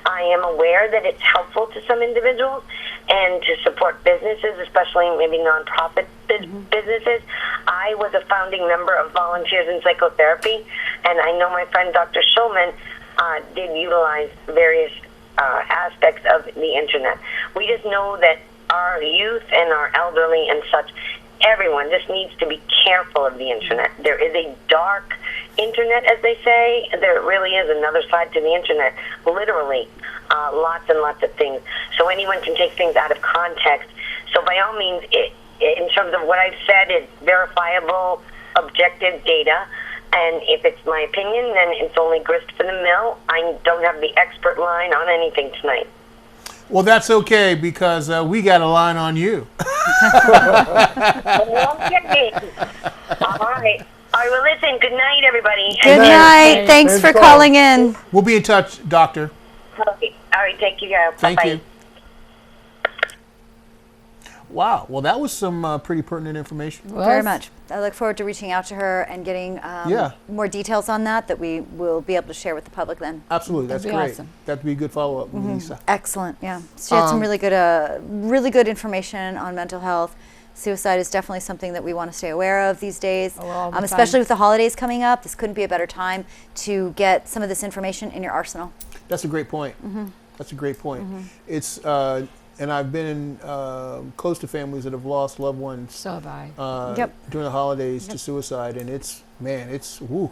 I am aware that it's helpful to some individuals and to support businesses, especially maybe nonprofit businesses. I was a founding member of Volunteers in Psychotherapy, and I know my friend Dr. Schulman did utilize various aspects of the internet. We just know that our youth and our elderly and such, everyone just needs to be careful of the internet. There is a dark internet, as they say. There really is another side to the internet, literally. Lots and lots of things. So anyone can take things out of context. So by all means, in terms of what I've said, it's verifiable, objective data. And if it's my opinion, then it's only grist for the mill. I don't have the expert line on anything tonight. Well, that's okay, because we got a line on you. Okay. All right. Well, listen, good night, everybody. Good night. Thanks for calling in. We'll be in touch, Doctor. Okay. All right, take care. Thank you. Wow. Well, that was some pretty pertinent information. Very much. I look forward to reaching out to her and getting more details on that we will be able to share with the public then. Absolutely. That's great. Awesome. That'd be a good follow-up, Lisa. Excellent. Yeah. She had some really good information on mental health. Suicide is definitely something that we want to stay aware of these days, especially with the holidays coming up. This couldn't be a better time to get some of this information in your arsenal. That's a great point. That's a great point. It's and I've been close to families that have lost loved ones. So have I. During the holidays to suicide, and it's woo.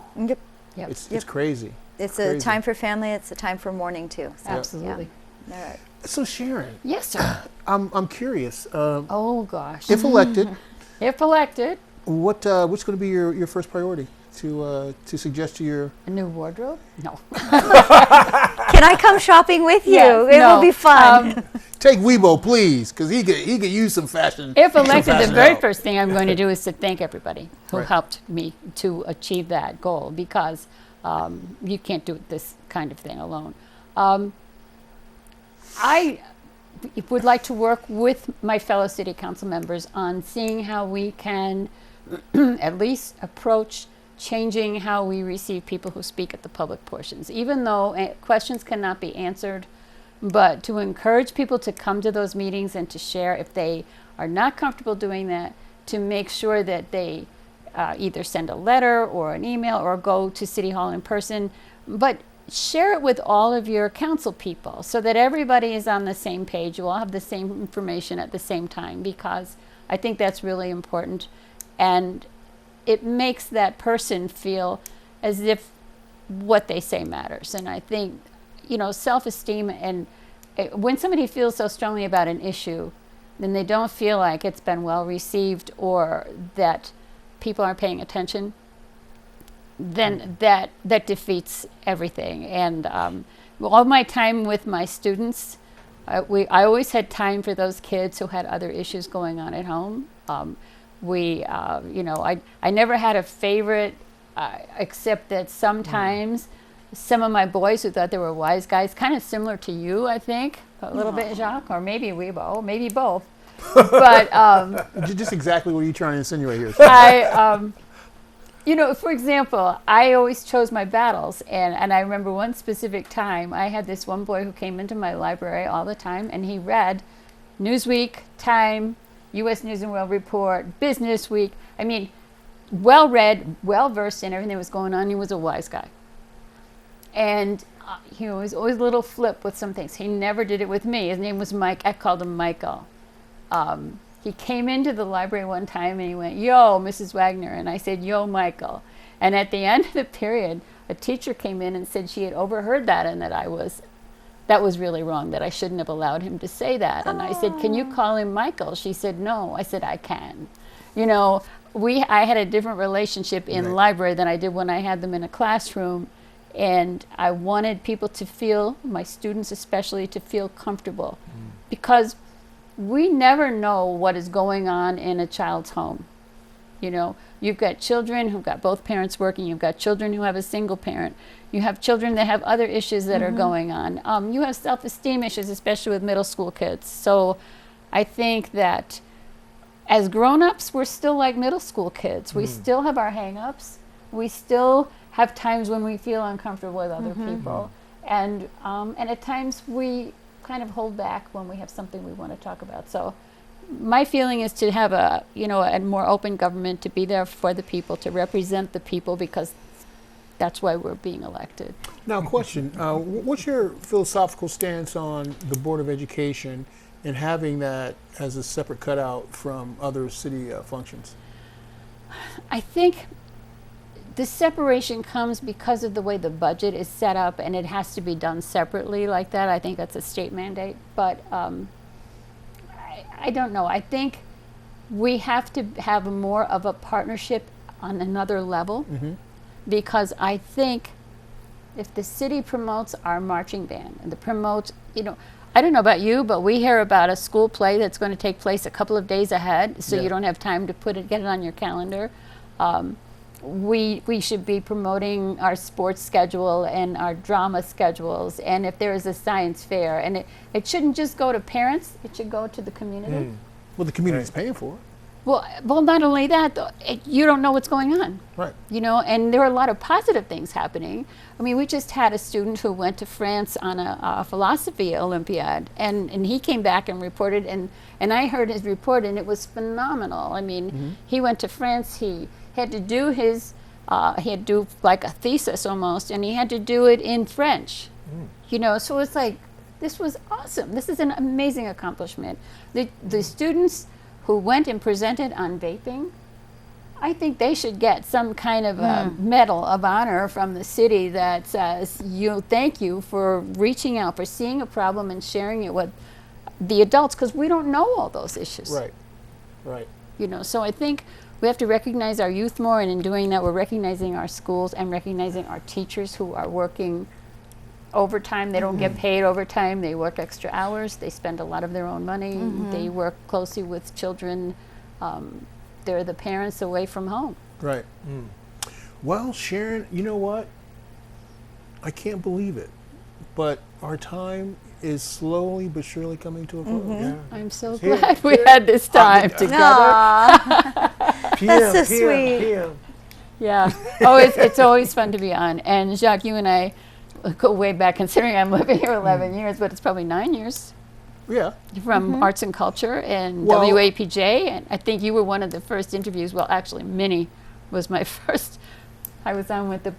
It's crazy. It's a time for family. It's a time for mourning too. So, absolutely. Yeah. All right. So Sharon. Yes, sir. I'm curious. Oh gosh. If elected. If elected. What's going to be your first priority to suggest to your a new wardrobe? No. Can I come shopping with you? Yes, it will be fun. Take Weibo, please, because he could use some fashion. If elected, the very first thing I'm going to do is to thank everybody who helped me to achieve that goal, because you can't do this kind of thing alone. I would like to work with my fellow city council members on seeing how we can at least approach changing how we receive people who speak at the public portions, even though questions cannot be answered, but to encourage people to come to those meetings and to share if they are not comfortable doing that, to make sure that they either send a letter or an email or go to City Hall in person, but share it with all of your council people so that everybody is on the same page. You all have the same information at the same time, because I think that's really important. And it makes that person feel as if what they say matters. And I think, self-esteem, and when somebody feels so strongly about an issue, then they don't feel like it's been well received or that people aren't paying attention, then that defeats everything. And all my time with my students, I always had time for those kids who had other issues going on at home. I never had a favorite, except that sometimes some of my boys who thought they were wise guys, kind of similar to you, I think, a little bit, Jacques, or maybe Weibo, maybe both. But just exactly what are you trying to insinuate here? For example, I always chose my battles, and I remember one specific time, I had this one boy who came into my library all the time, and he read Newsweek, Time, U.S. News and World Report, Business Week. I mean, well-read, well-versed in everything that was going on. He was a wise guy. And he was always a little flip with some things. He never did it with me. His name was Mike. I called him Michael. He came into the library one time and he went, "Yo, Mrs. Waagner." And I said, "Yo, Michael." And at the end of the period, a teacher came in and said she had overheard that and that that was really wrong, that I shouldn't have allowed him to say that. And I said, "Can you call him Michael?" She said, "No." I said, "I can." I had a different relationship in the library than I did when I had them in a classroom. And I wanted people to feel, my students especially, to feel comfortable. Because we never know what is going on in a child's home. You've got children who've got both parents working. You've got children who have a single parent. You have children that have other issues that are going on. You have self-esteem issues, especially with middle school kids. So I think that as grown-ups, we're still like middle school kids. We still have our hang-ups. We still have times when we feel uncomfortable with other people. And at times we kind of hold back when we have something we want to talk about. So my feeling is to have a more open government, to be there for the people, to represent the people, because that's why we're being elected. Now, question, what's your philosophical stance on the Board of Education and having that as a separate cutout from other city functions? I think the separation comes because of the way the budget is set up, and it has to be done separately like that. I think that's a state mandate, but I don't know. I think we have to have more of a partnership on another level, because I think if the city promotes our marching band and promotes, I don't know about you, but we hear about a school play that's going to take place a couple of days ahead, so you don't have time to get it on your calendar. We should be promoting our sports schedule and our drama schedules, and if there is a science fair, and it shouldn't just go to parents, it should go to the community. Well, the community's paying for it. Well, not only that, though, you don't know what's going on. Right. You know, and there are a lot of positive things happening. I mean, we just had a student who went to France on a philosophy Olympiad, and he came back and reported, and I heard his report, and it was phenomenal. I mean, he went to France, he had to do his, he had to do like a thesis almost, and he had to do it in French. You know, so it's like, this was awesome. This is an amazing accomplishment. The students who went and presented on vaping, I think they should get some kind of a medal of honor from the city that says, thank you for reaching out, for seeing a problem and sharing it with the adults, because we don't know all those issues. Right, right. You know, so I think we have to recognize our youth more, and in doing that, we're recognizing our schools and recognizing our teachers who are working overtime. They don't get paid overtime. They work extra hours. They spend a lot of their own money. They work closely with children. They're the parents away from home. Right. Well, Sharon, you know what? I can't believe it, but our time is slowly but surely coming to a close. Yeah. I'm so glad we had this time together. That's so sweet. Yeah. Oh, it's always fun to be on. And Jacques, you and I go way back, considering I'm living here 11 years, but it's probably 9 years. Yeah. From Arts and Culture and Well, WAPJ, and I think you were one of the first interviews. Well, actually, Minnie was my first. I was on with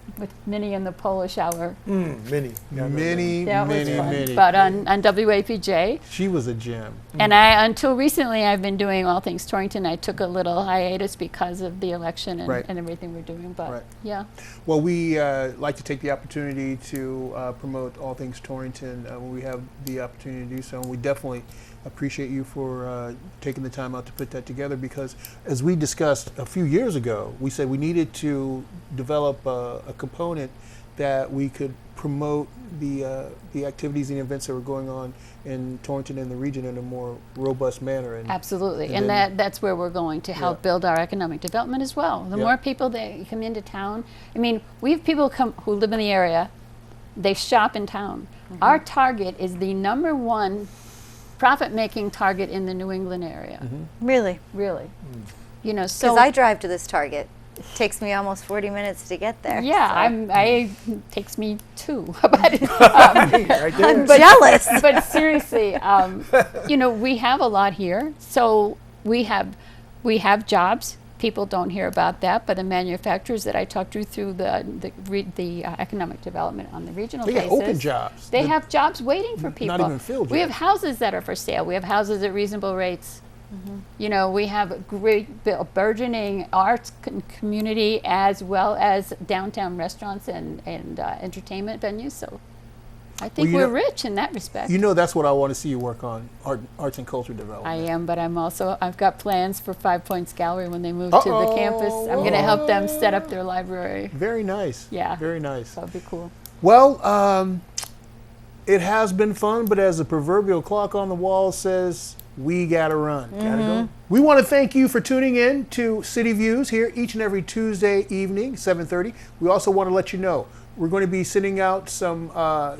Minnie in the Polish Hour. Minnie. Minnie. But on WAPJ. She was a gem. And until recently, I've been doing all things Torrington. I took a little hiatus because of the election and everything we're doing. But yeah. Well, we like to take the opportunity to promote all things Torrington when we have the opportunity to do so. And we definitely appreciate you for taking the time out to put that together, because as we discussed a few years ago, we said we needed to develop a component that we could promote the activities and events that were going on in Torrington and the region in a more robust manner. And absolutely, and that's where we're going to help build our economic development as well. The more people that come into town, I mean, we have people who live in the area, they shop in town. Our target is the #1 profit-making target in the New England area. Really? Really. You know, so because I drive to this Target. It takes me almost 40 minutes to get there. Yeah, so. it takes me 2. But I'm jealous. But seriously, you know, we have a lot here. So we have jobs. People don't hear about that, but the manufacturers that I talked to through the economic development on the regional basis, they have open jobs. They have jobs waiting for people. Not even filled yet. We have houses that are for sale. We have houses at reasonable rates. You know, we have a great burgeoning arts community, as well as downtown restaurants and entertainment venues. So I think we're rich in that respect. You know, that's what I want to see you work on, arts and culture development. I am, but I've got plans for 5 Points Gallery when they move to the campus. I'm going to help them set up their library. Very nice. Yeah. Very nice. That would be cool. Well, it has been fun, but as the proverbial clock on the wall says, we gotta run. Gotta go. We want to thank you for tuning in to City Views here each and every Tuesday evening, 7:30. We also want to let you know we're going to be sending out some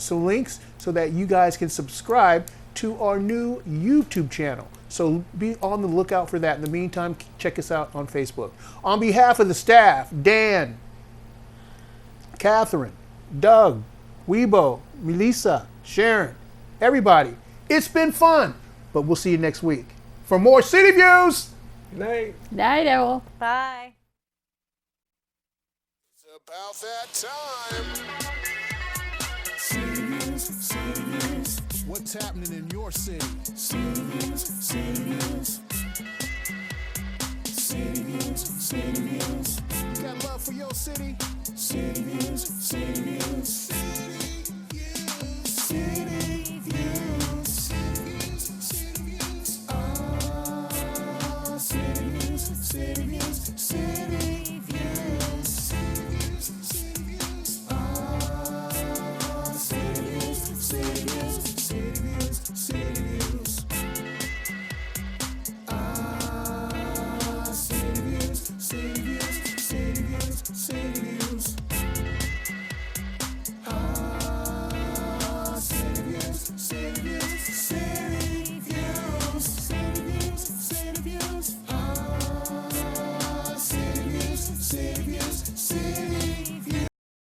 links so that you guys can subscribe to our new YouTube channel. So be on the lookout for that. In the meantime, check us out on Facebook. On behalf of the staff, Dan, Catherine, Doug, Weibo, Melissa, Sharon, everybody, it's been fun. But we'll see you next week for more City Views. Night. Night, Owl. Bye. It's about that time. City Views, City Views. What's happening in your city? City Views, City Views. City Views, City Views. Got love for your city? City Views, City Views.